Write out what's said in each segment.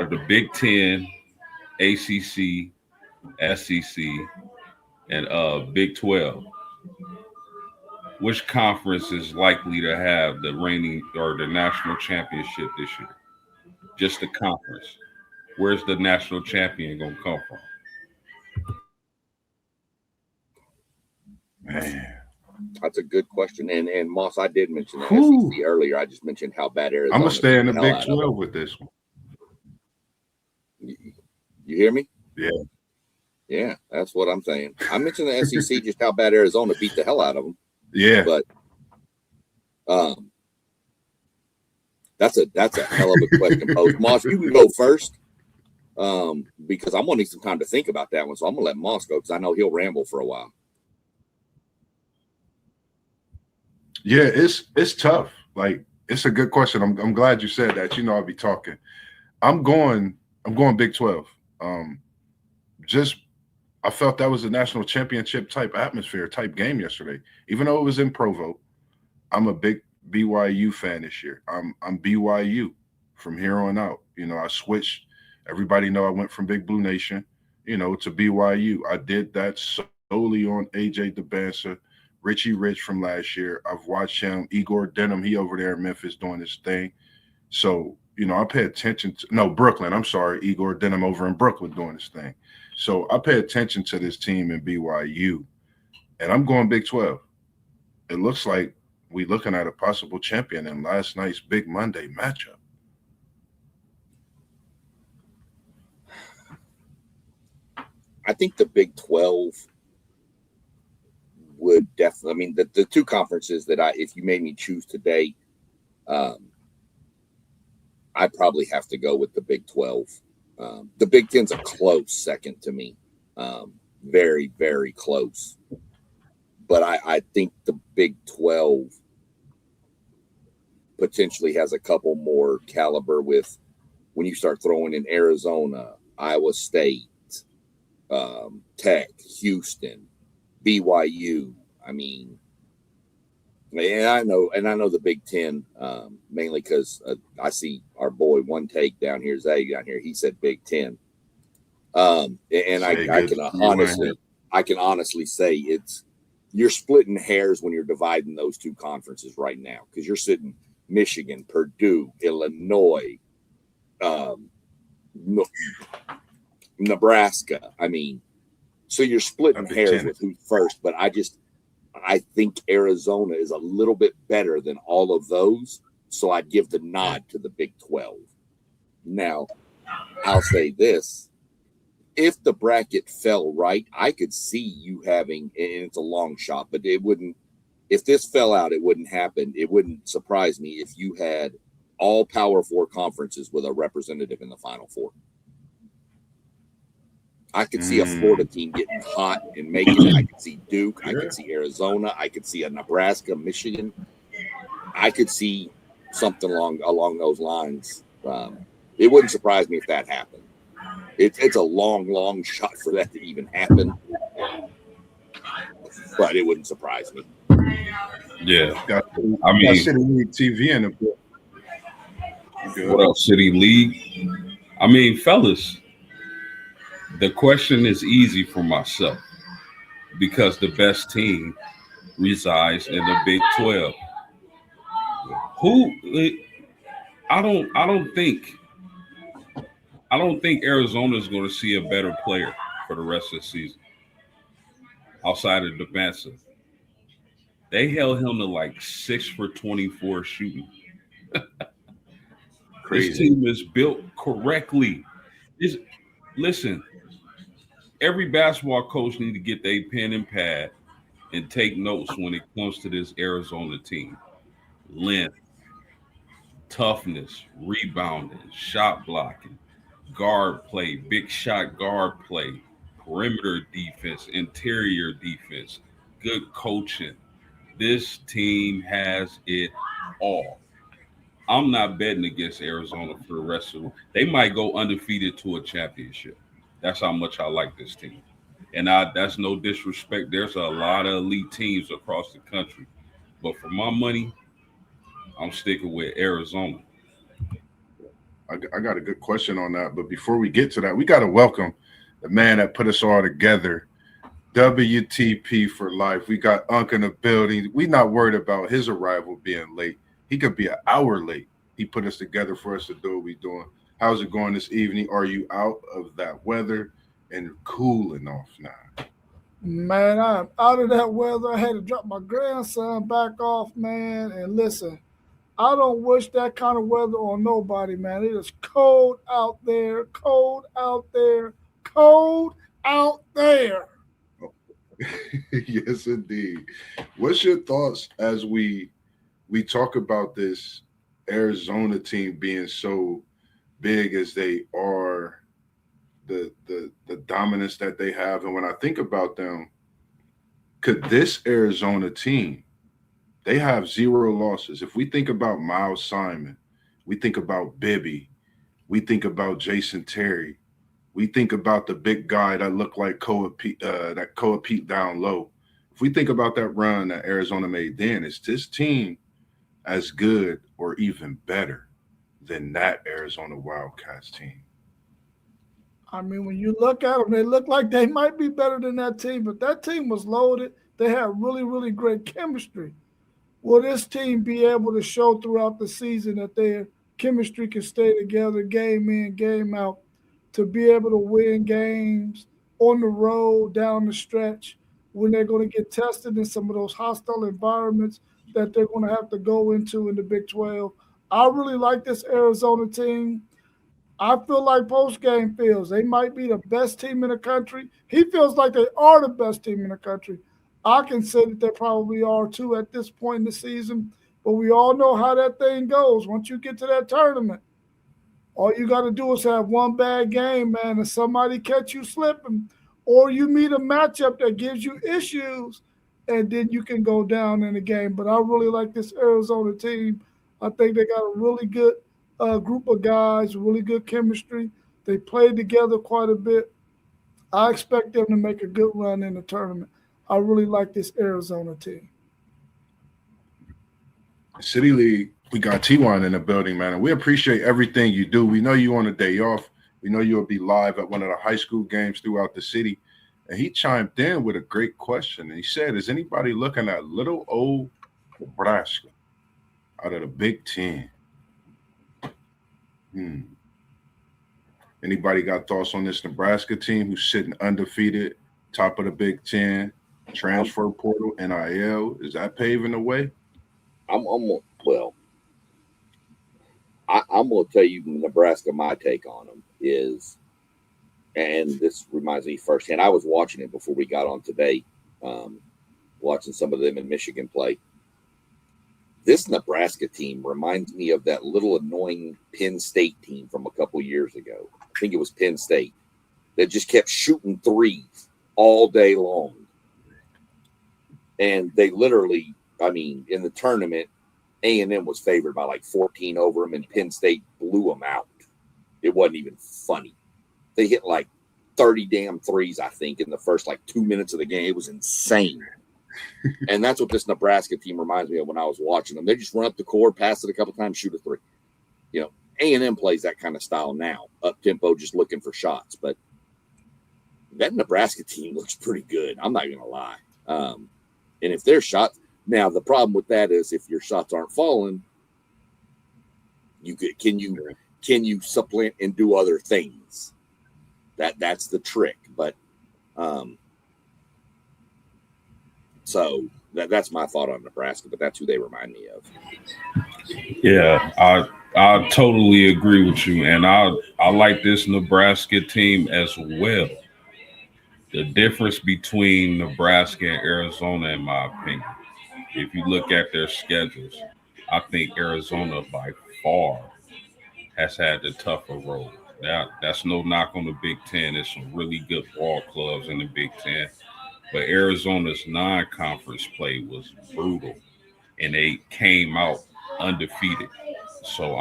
of the Big Ten, ACC, SEC, and Big 12, which conference is likely to have the reigning or the national championship this year? Just the conference. Where's the national champion going to come from? Man, That's a good question. And Moss, I did mention the Whew. SEC earlier. I just mentioned how bad Arizona. I'm gonna stay in the beat Big hell out of 12 with this one. them. You hear me? Yeah. Yeah, that's what I'm saying. I mentioned the SEC, just how bad Arizona beat the hell out of them. Yeah. But that's a hell of a question, Post. Moss, you can go first because I'm gonna need some time to think about that one. So I'm gonna let Moss go because I know he'll ramble for a while. Yeah, it's tough. Like, it's a good question. I'm glad you said that. You know, I'll be talking. I'm going Big 12. Just I felt that was a national championship type atmosphere, type game yesterday. Even though it was in Provo, I'm a big BYU fan this year. I'm BYU from here on out. You know, I switched. Everybody know I went from Big Blue Nation, to BYU. I did that solely on AJ DeBansa, Richie Rich from last year. I've watched him, Igor Denham, he over there in Memphis doing his thing. So, I pay attention to Brooklyn. I'm sorry, Igor Denham over in Brooklyn doing his thing. So I pay attention to this team in BYU, and I'm going Big 12. It looks like we're looking at a possible champion in last night's Big Monday matchup. I think the Big 12 would definitely. I mean, the two conferences that if you made me choose today, I'd probably have to go with the Big 12. The Big Ten's a close second to me, very, very close. But I think the Big 12 potentially has a couple more caliber with when you start throwing in Arizona, Iowa State, Tech, Houston, BYU. I mean, and I know the Big Ten mainly because I see our boy One Take down here, Zay down here. He said Big Ten, and I can honestly say you're splitting hairs when you're dividing those two conferences right now because you're sitting Michigan, Purdue, Illinois, Nebraska. I mean, so you're splitting hairs with who's first, but I think Arizona is a little bit better than all of those. So I'd give the nod to the Big 12. Now, I'll say this. If the bracket fell right, I could see you having, and it's a long shot, but it wouldn't, if this fell out, it wouldn't happen. It wouldn't surprise me if you had all Power Four conferences with a representative in the Final Four. I could see a Florida team getting hot and making it. I could see Duke. I could see Arizona. I could see a Nebraska, Michigan. I could see something along those lines. It wouldn't surprise me if that happened. It's a long shot for that to even happen, but it wouldn't surprise me. Yeah, I mean, City League TV in the book. What else, City League? I mean, fellas. The question is easy for myself because the best team resides in the Big 12. I don't think Arizona is going to see a better player for the rest of the season outside of Debansa. They held him to like 6 for 24 shooting. Crazy. This team is built correctly. Listen. Every basketball coach need to get their pen and pad and take notes when it comes to this Arizona team. Length, toughness, rebounding, shot blocking, guard play, big shot guard play, perimeter defense, interior defense, good coaching. This team has it all. I'm not betting against Arizona for the rest of them. They might go undefeated to a championship. That's how much I like this team. And that's no disrespect. There's a lot of elite teams across the country. But for my money, I'm sticking with Arizona. I got a good question on that. But before we get to that, we got to welcome the man that put us all together. WTP for life. We got Unc in the building. We not worried about his arrival being late. He could be an hour late. He put us together for us to do what we doing. How's it going this evening? Are you out of that weather and cooling off now? Man, I'm out of that weather. I had to drop my grandson back off, man. And listen, I don't wish that kind of weather on nobody, man. It is cold out there, cold out there, cold out there. Yes, indeed. What's your thoughts as we talk about this Arizona team being so big as they are, the dominance that they have, and when I think about them, could this Arizona team, they have zero losses. If we think about Miles Simon, we think about Bibby, we think about Jason Terry, we think about the big guy that looked like Koa Pete down low. If we think about that run that Arizona made then, is this team as good or even better than that Arizona Wildcats team? I mean, when you look at them, they look like they might be better than that team, but that team was loaded. They had really, really great chemistry. Will this team be able to show throughout the season that their chemistry can stay together game in, game out, to be able to win games on the road, down the stretch, when they're going to get tested in some of those hostile environments that they're going to have to go into in the Big 12? I really like this Arizona team. I feel like Postgame feels they might be the best team in the country. He feels like they are the best team in the country. I can say that they probably are too at this point in the season, but we all know how that thing goes. Once you get to that tournament, all you got to do is have one bad game, man, and somebody catch you slipping, or you meet a matchup that gives you issues, and then you can go down in the game. But I really like this Arizona team. I think they got a really good group of guys, really good chemistry. They played together quite a bit. I expect them to make a good run in the tournament. I really like this Arizona team. City League, we got T1 in the building, man, and we appreciate everything you do. We know you on a day off. We know you'll be live at one of the high school games throughout the city. And he chimed in with a great question. And he said, is anybody looking at little old Nebraska out of the Big Ten? Anybody got thoughts on this Nebraska team who's sitting undefeated, top of the Big Ten, transfer portal, NIL? Is that paving the way? I'm going to tell you, Nebraska, my take on them is, and this reminds me firsthand, I was watching it before we got on today, watching some of them in Michigan play. This Nebraska team reminds me of that little annoying Penn State team from a couple years ago. I think it was Penn State that just kept shooting threes all day long. And they literally, I mean, in the tournament, A&M was favored by like 14 over them, and Penn State blew them out. It wasn't even funny. They hit like 30 damn threes, I think, in the first like 2 minutes of the game. It was insane. And that's what this Nebraska team reminds me of when I was watching them. They just run up the court, pass it a couple times, shoot a three. You know, A&M plays that kind of style now, up tempo, just looking for shots. But that Nebraska team looks pretty good. I'm not going to lie. And if their shots, now the problem with that is if your shots aren't falling, can you supplant and do other things? That's the trick. But so that's my thought on Nebraska, but that's who they remind me of. Yeah, I totally agree with you, and I like this Nebraska team as well. The difference between Nebraska and Arizona, in my opinion, if you look at their schedules, I think Arizona by far has had the tougher road. That's no knock on the Big Ten. There's some really good ball clubs in the Big Ten. But Arizona's non-conference play was brutal, and they came out undefeated. So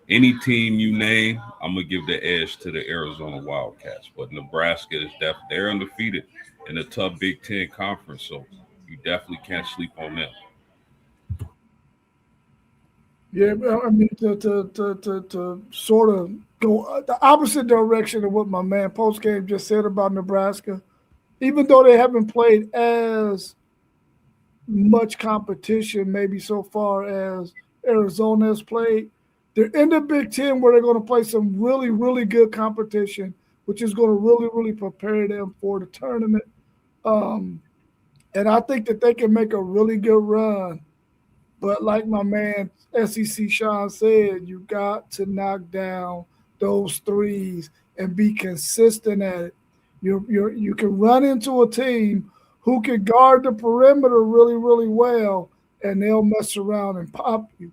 any team you name, I'm gonna give the edge to the Arizona Wildcats. But Nebraska is they're undefeated in a tough Big Ten conference, so you definitely can't sleep on them. Yeah, I mean to sort of go the opposite direction of what my man Postgame just said about Nebraska. Even though they haven't played as much competition, maybe so far as Arizona has played, they're in the Big Ten where they're going to play some really, really good competition, which is going to really, really prepare them for the tournament. Um, and I think that they can make a really good run. But like my man SEC Sean said, you got to knock down those threes and be consistent at it. You can run into a team who can guard the perimeter really, really well, and they'll mess around and pop you.